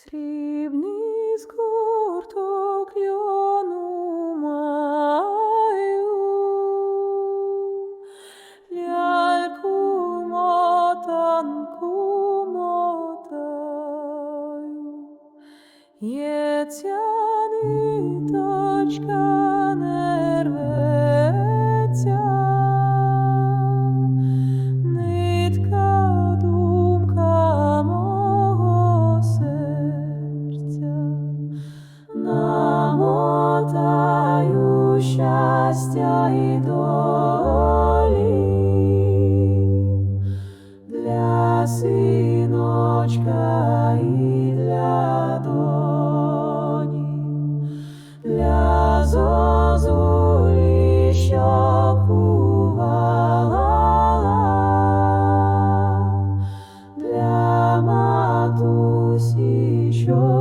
Срібний згорток льону маю, ляльку-мотанку мотаю, є ця ниточка не рветься, нитка думка мого серця, намотаю щастя і долі для синочка і для доні, для зозулі, що кувала, для матусі, що